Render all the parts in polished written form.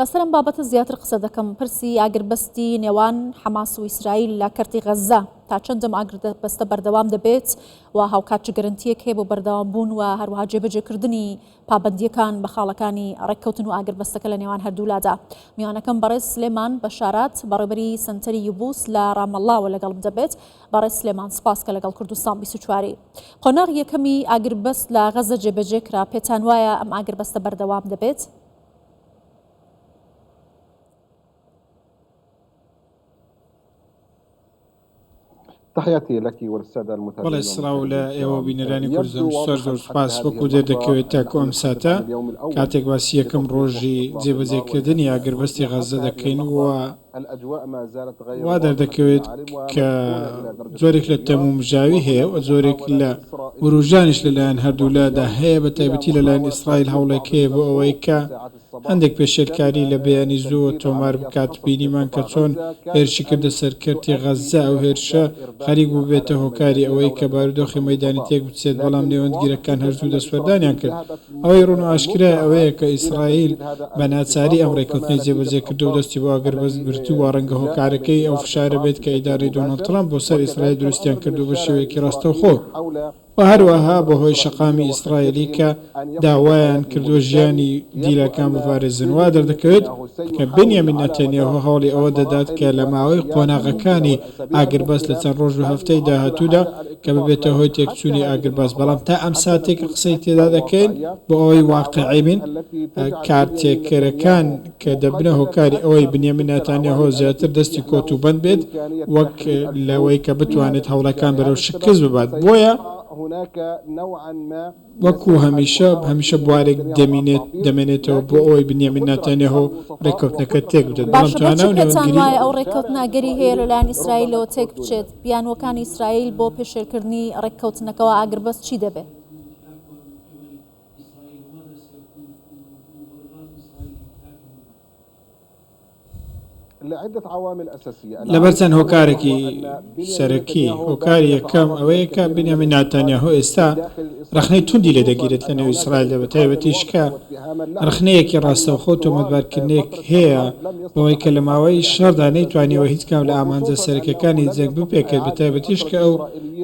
لەسەرم بابەتە زیاتر قسە دەکەم پرسی ئاگربەستی نێوان حەماس و ئیسرائیل لە کەرتی غەزە تا چەندەم ئاگربەستە بەردەوام دەبێت و هاوکات چ گەرنتیەک هەیە بۆ بەردەوامبوون و هەروەها جێبەجێکردنی پابەندیەکان بە خاڵەکانی ڕێککەوتن و ئاگربەستەکە لە نێوان هەردوولادا. میوانەکەم بەڕێز سلێمان بەشارات بەڕێبەری سنتەری یوبوس لە ڕامەڵاوە لەگەڵم دەبێت. بەڕێز سلێمان سپاس کە لەگەڵ کوردستان 24 قۆناغ یەکەمی ئاگربەست لە غەزە جێبەجێکرا. پێتان وایە ئەم ئاگربەستە بەردەوام دەبێت؟ تحياتي لك وللسادة المتابعين. والله السلام لا ئێوە بینەرانی کوردستان زۆر سپاس وەکو دەردەکەوێت تاکو ئەم ساتە کاتێک باسی یەکەم ڕۆژی جێبەجێکردنی ئاگربەستی غەزە دەکەین وا دەردەکەوێت کە زۆرێک لە تەمومژاوی هەیە و زۆرێک لە وروژانیش لەلایەن هەردوولادا هەیە بە تایبەتی لەلایەن ئیسرائیل هەوڵێک هەیە بۆ ئەوەی کە هەندێک پێشێرکاری لە بەیانی زووە تۆمار بکات بینیمان کە چۆن هێرشی کردە سەرکەرتی غەزە ئەو هێرشە خەریک بوو بێتە هۆکاری ئەوەی کە بارودۆخی مەیدانی تێک بچێت بەڵام نێوەندگیرەکان هەرزوو دەسوەردانیان کرد. ئەوەی ڕوون و ئاشکرا ئەوەیە کە ئیسرائیل بە ناچاری ئەم ڕێککەوتنی جێبەجێ کردو و دەستی بۆ ئاگربەست گرتو و ڕەنگە هۆکارەکەی ئەو فشارە بێت کە ئیدارەی دۆناڵد ترامپ بۆ سەر ئیسرائیل دروستیان کردو بە شێوەیەکی ڕاستەوخۆ و هەروەها بە هۆی شەقامی ئیسرائیلی کە داوایان کردووە ژیانی دیلەکان بپارێزن. وا دەردەکەوێت کە بنیامین نەتەنیاهو هەوڵی ئەوە دەدات کە لە ماوەی قۆناغەکانی ئاگربەست لە چەند ڕۆژ و هەفتەی داهاتوودا کە ببێتە هۆی تێکچوونی ئاگربەست. بەڵام تا ئەم ساتێک قسەی تێدا دەکەین بۆ ئەوەی واقعی بین کارتێکەرەکان کە دەبنە هۆکاری ئەوەی بنیامین نەتەنیاهو زیاتر دەستی کۆت و بەند بێت وەک لەوەی کە بتوانێت هەوڵەکان بەرەو شکست ببات. بۆیە وەکو هەمیشە بوارێک دەمێنێتەوە بۆ ئەوەی بنیامین نەتەنیاهو ڕێککەوتنەکە تێک بدات. باشە ئەو ڕێککەوتناگەری هەیە لەلایەن ئیسرائیلەوە تێک بچێت بیانوەکانی ئیسرائیل بۆ پێشێرکردنی ڕێککەوتنەکەەوە ئاگربەست چی دەبێت؟ لەبەرچەند هۆکارێکی سەرەکی هۆکاری یەکەم ئەوەیە کە بنیامین نەتەنیاهو ئێستا ڕخنەی توندی لێ دەگیرێت لە نێو ئیسرائیلدا بە تایبەتیش کە ڕخنەیەکی ڕاستەوخۆ تۆمەتبارکردنێک هەیە بەوەی کە لە ماوەی شەڕدا نەیتوانیەوە هیچ کام لە ئامانجە سەرەکیەکانی جەنگ بپێکێت بە تایبەتیش کە ئەو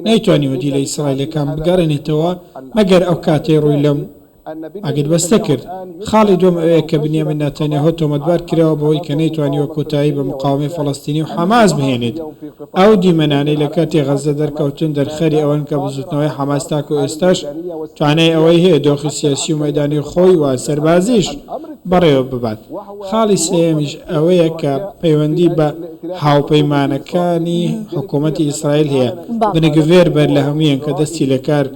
نەیتوانیوە دی لە ئیسرائیلەکان بگەڕێنێتەوە مەگەر ئەو کاتێ ڕووی لەم ئاگربەستە کرد. خاڵی دوم ئەوەیە کە بنیامین نەتەنیاهو تۆمەتبار کراوە بەوەی کە نەیتوانیوە کۆتایی بە مقاومەی فەڵەستینی و حەماس بهێنێت. ئەو دیمەنانەی لە کاتی غەزە دەرکەوتن دەرخەری ئەوەن کە بزوتنەوەی حەماس تاکو ئێستاش توانای ئەوەی هەیە دۆخی سیاسی و مەیدانی خۆی و سەربازیش بەڕێوە ببات. خاڵی سێمیش ئەوەیە کە پەیوەندی بە هاوپەیمانەکانی حکوومەتی ئیسرائیل هەیە بنەگڤێر بەر لە هەمویان کە دەستی لە کار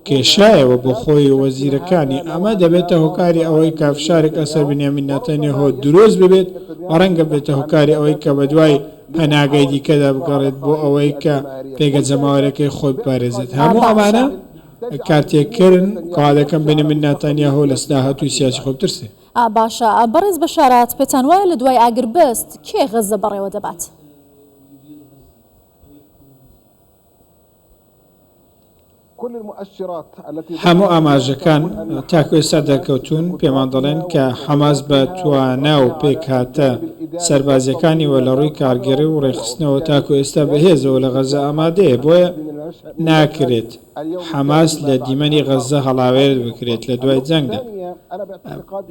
کێشایەوە بۆ خۆی و وەزیرەکانی ئەمە دەبێتە هۆکاری ئەوەی کافشارێک ئەسەر بنیامین نەتەنیاهو دروست ببێت و ڕەنگە بێتە هۆکاری ئەوەی کە بە دوای پەناگای دیکەدا بگەڕێت بۆ ئەوەی کە پێگە جەماوەرەکەی خۆی بپارێزێت. هەموو ئەمانە کارتێککردن کادەکەم بنیامین نەتەنیاهو لە سداهاتووی سیاسی خۆی بترسێ. باشە بەڕێز بەشارات پێتان وایە لە دوای ئاگربەست کێ غەزە بەڕێوە دەبات؟ هەموو ئاماژەکان تاکو ئێستا دەرکەوتون پێمان دەڵێن کە حەماس بە توانە و پێکهاتە سەربازیەکانی وە لە ڕووی کارگەری و ڕێخستنەوە تاکو ئێستا بەهێزەوە لە غەزە ئامادەیە بۆیە ناکرێت حەماس لە دیمەنی غەزە هەڵاوێت بکرێت لە دوای جەنگدا.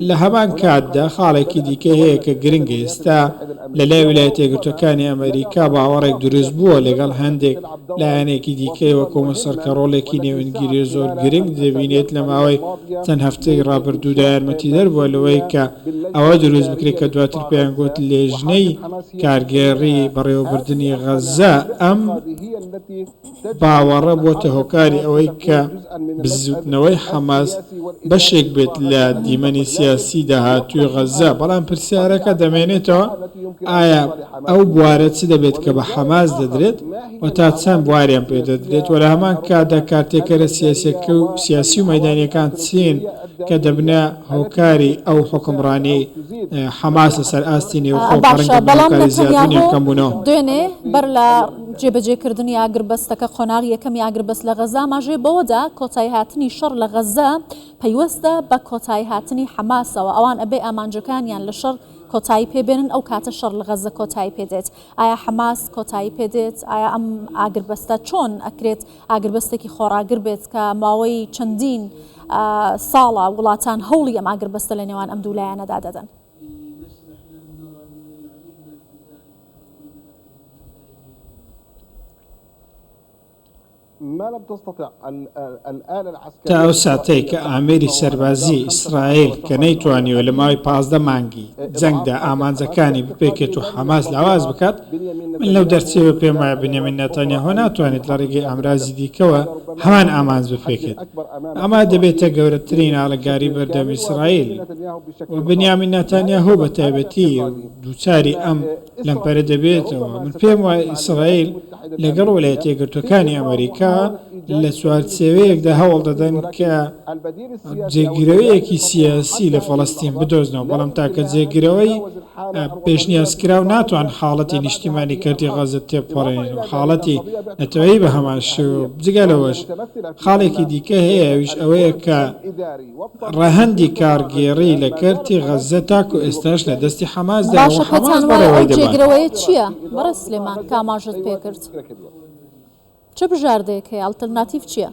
لە هەمان کاتدا خاڵێکی دیکە هەیە کە گرنگە ئێستا لە لای ویلایەتە یەکگرتووەکانی ئەمریکا باوەڕێک دروست بووە لەگەڵ هەندێک لایەنێکی دیکەی وەکو مەسەر کە ڕۆڵێکی نێوەندگیری زۆر گرنگ دەبینێت لە ماوەی چەند هەفتەی ڕابردوودا یارمەتیدەر بووە لەوەی کە ئەوە دروست بکرێت کە دواتر پێیان گوت لێژنەی کارگێڕی بەڕێوەبردننی غەزە ئەم باوەڕە بۆتە هۆکاری ئەوەی کە بزوتنەوەی حەماس بەشێک بێت لە دیمەنی سیاسی داهاتووی غەزە. بەڵام پرسیارەکە دەمێنێتەوە ئایا ئەو بوارە چ دەبێت کە بە حەماس دەدرێت و تا چەند بواریان پێ دەدرێت و لە هەمان کاتدا کارتێکەرە سیاسی و مەیدانیەکان چین کە دەبنە هۆکاری ئەو حکمڕانی حەماسە سەر ئاستی نێوخۆ ڕەنگە زیادبوونی کەمبوونەوە. دوێنێ بەر لە جێبەجێکردنی ئاگربەستەکە قۆناغی یەکەمی ئاگربەست لە غەزا ماژێ بەوەدا کۆتایی هاتنی شەڕ لە غەزا پەیوەستە بە کۆتایی هاتنی حەماسەوە ئەوان ئەبێ ئامانجەکانیان لە شەڕ کۆتایی پێبێنن ئەو کاتە شەڕ لە غەزە کۆتایی پێدێت ئایا حەماس کۆتایی پێدێت ئایا ئەم ئاگربەستە چۆن ئەکرێت ئاگربەستێکی خۆراگر بێت کە ماوەی چەندین ساڵە وڵاتان هەوڵی ئەم ئاگربەستە لە نێوان ئەم دوو لایەنەدا دەدەن تا ئەو ساتەی کە ئامێری سەربازی ئیسرائیل کە نەیتوانیوە لە ماوەی 15 مانگی جەنگدا ئامانجەکانی بپێکێت و حەماس لاواز بکات من لەو دەرچێوە پێم وایە بنیامین نەتانیاهۆ ناتوانێت لە ڕێگەی ئامرازی دیکەوە هەمان ئامانج بپێکێت ئەمە دەبێتە گەورەترین ئاڵەگاری بەردەم ئیسرائیل و بنیامین نەتانیاهۆ بە تایبەتی دووچاری ئەم لەمپەرە دەبێتەوە من پێم وایە ئیسرائیل لەگەڵ ویلایەتە یەکگرتووەکانی ئەمریکا لە چوارچێوەیەکدا هەوڵ دەدەن کە جێگیرەوەیەکی سیاسی لە فەڵەستین بدۆزنەوە بەڵام تاکە جێگیرەوەی پێشنیازکراو ناتوان حاڵەتی نیشتیمانی کردی غەزە تێپەڕێن و حاڵەتی نەتەوەیی بە هەمان شێوە جگە لەوەش خاڵێکی دیکە هەیە ئەویش ئەوەیە کە ڕەهەندی کارگێڕی لە کردی غەزە تاکو ئێستاش لە دەستی حەماسدا و حەماس بەڕێوەی دەبات جێگرەوەی چییە بەڕە سلێمان کاماژت پێکرد چه بژاردەیەک هەیە ئەڵتەرناتیڤ چییە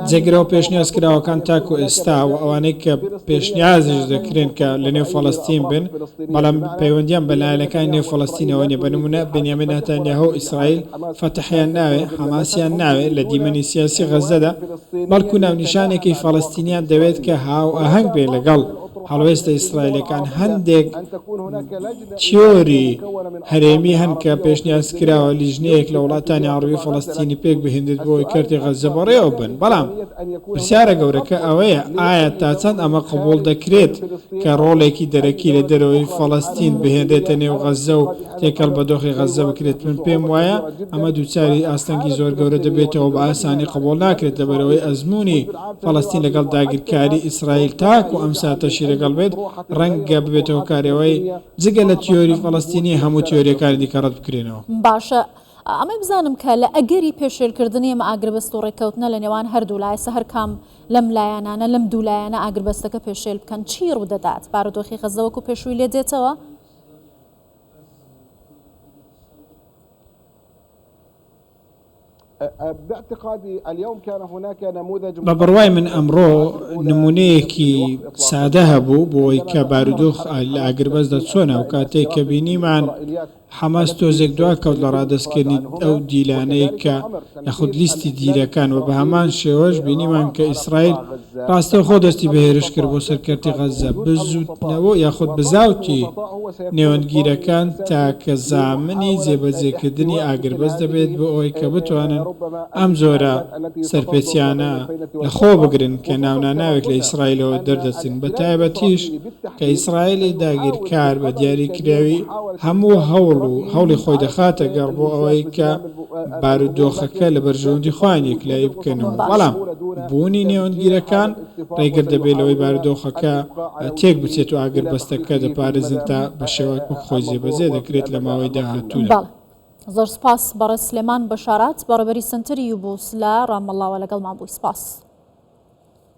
جێگرەوە پێشنیازکراوەکان تاکو ئێستا و ئەوانەی کە پێشنیازش دەکرێن کە لە نێو فەڵەستین بن بەڵام پەیوەندیان بە لایەنەکانی نێو فەڵەستینەوە نیە بە نمونە بنیامین نەتانیاهۆ ئیسرائیل فەتەحیان ناوێ حەماسیان ناوێ لە دیمەنی سیاسی غەزەدا بەڵکو ناونیشانێکی فەڵەستینیان دەوێت کە هاو ئاهەنگ بێ لەگەڵ هەڵوێستە ئیسرائیلەکان هەندێک تیۆری هەرێمی هەن کە پێشنیازکراوە لیژنەیەک لە وڵاتانی عەرەبی فەڵەستینی پێک بهێنێت بۆی کردی غەزە بەڕێوە بن بەڵام پرسیارە گەورەکە ئەوەیە ئایا تا چەند ئەمە قبوڵ دەکرێت کە ڕۆڵێکی دەرەکی لە دەرەوەی فەڵەستین بهێنرێتە نێو غەزە و تێکەڵ بە دۆخی غەزە بکرێت من پێم وایە ئەمە دووچاری ئاستەنگی زۆر گەورە دەبێتەوە بە ئاسانی قبوڵ ناکرێت لەبەرەوەی ئەزمموی فەڵەستین لەگەڵ داگیرکاری ئیسرائیل تاکو ئەم ساتەشی لەگەڵ بێت ڕەنگە ببێتەوە کارەوەی جگە لە تیۆری فەڵەستینی هەموو تیۆریەکانی دیکە ڕەت بکرێنەوە باشە ئەمە بزانم کە لە ئەگەری پێشێلکردنی ئەمە ئاگربەست و ڕێککەوتنە لە نێوان هەردوو لایەسە هەر کام لەم لایەنانە لەم دوو لایەنە ئاگربەستەکە پێشێل بکەن چی ڕوودەدات بارودۆخی غەزە وەکو پێشووی لێ دێتەوە بە بڕوای من ئەمڕۆ نمونەیەکی سادە هەبوو بۆی کە بارودۆخ لە ئاگربەست دەچۆنە و کاتێک کە بینیمان حەماس تۆزێک دواکەوت لە ڕادستکردنی ئەو دیلانەیە کە یاخود لیستی دیرەکان و بە هەمان شێوەش بینیمان کە ئیسرائیل ڕاستە خۆ دەستی بەهێرش کرد بۆ سەرکردی غەزە بزوتنەوە یاخود بزاوتی نێوەندگیرەکان تاکە زامنی جێبەجێکردنی ئاگربەست دەبێت بۆ ئەوەی کە بتوانن ئەم زۆرە سەرپێچیانە لە خۆ بگرن کە ناوناناوێک لە ئیسرائیلەوە دەردەچن بە تایبەتیش کە ئیسرائیلی داگیرکار بە دیاریکراوی هەموو هەوڵی خۆی دەخاتە گەڕ بۆ ئەوەی کە بارودۆخەکە لە بەرژەوەندی خوانی یەکلایی بکەنەوە بەڵام بوونی نێوەندگیرەکان ڕێگر دەبێت لەوەی بارودۆخەکە تێک بچێت و ئاگربەستەکە دەپارێزن تا بە شێوەیەک خۆی جێبەجێ دەکرێت لە ماوەی داهاتوودا. زۆر سپاس بەڕێز سلێمان بەشارات بەڕێبەری سنتەری یوبوس لە ڕامەڵاوە لەگەڵمان بووی سپاس.